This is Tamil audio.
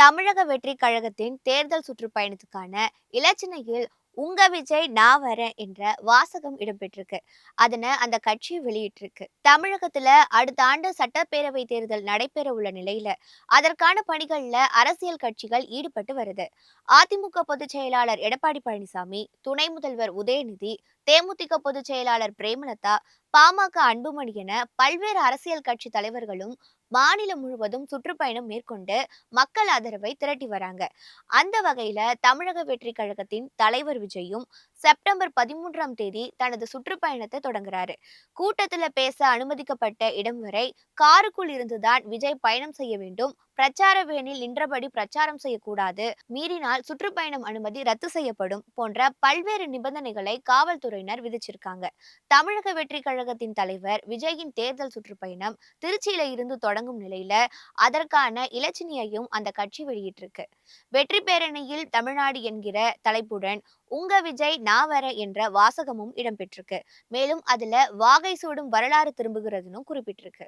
தமிழக வெற்றி கழகத்தின் தேர்தல் சுற்றுப்பயணத்துக்கான இலச்சினையில் "உங்க விஜய் நான் வரேன்" என்ற வாசகம் இடம்பெற்றிருக்கு. அதனை அந்த கட்சி வெளியிட்டிருக்கு. தமிழகத்துல அடுத்த ஆண்டு சட்டப்பேரவை தேர்தல் நடைபெற உள்ள நிலையில அதற்கான பணிகள்ல அரசியல் கட்சிகள் ஈடுபட்டு வருது. அதிமுக பொதுச் செயலாளர் எடப்பாடி பழனிசாமி, துணை முதல்வர் உதயநிதி, தேமுதிக பொதுச் செயலாளர் பிரேமலதா, பாமக அன்புமணி என பல்வேறு அரசியல் கட்சி தலைவர்களும் மாநிலம் முழுவதும் சுற்றுப்பயணம் மேற்கொண்டு மக்கள் ஆதரவை திரட்டி வராங்க. அந்த வகையில தமிழக வெற்றி கழகத்தின் தலைவர் விஜயும் செப்டம்பர் 13ஆம் தேதி தனது சுற்றுப்பயணத்தை தொடங்குறாரு. கூட்டத்துல பேச அனுமதிக்கப்பட்ட இடம் வரை காருக்குள் இருந்துதான் விஜய் பயணம் செய்ய வேண்டும். பிரச்சார வேனில் நின்றபடி பிரச்சாரம் செய்யக்கூடாது, மீறினால் சுற்றுப்பயணம் அனுமதி ரத்து செய்யப்படும் போன்ற பல்வேறு நிபந்தனைகளை காவல்துறையினர் விதிச்சிருக்காங்க. தமிழக வெற்றி கழகத்தின் தலைவர் விஜயின் தேர்தல் சுற்றுப்பயணம் திருச்சியில இருந்து தொடங்கும் நிலையில அதற்கான இலச்சினையையும் அந்த கட்சி வெளியிட்டிருக்கு. வெற்றி பேரணியில் தமிழ்நாடு என்கிற தலைப்புடன் "உங்க விஜய் நான் வரேன்" என்ற வாசகமும் இடம்பெற்றிருக்கு. மேலும் அதுல வாகை சூடும் வரலாறு திரும்புகிறதுன்னு குறிப்பிட்டிருக்கு.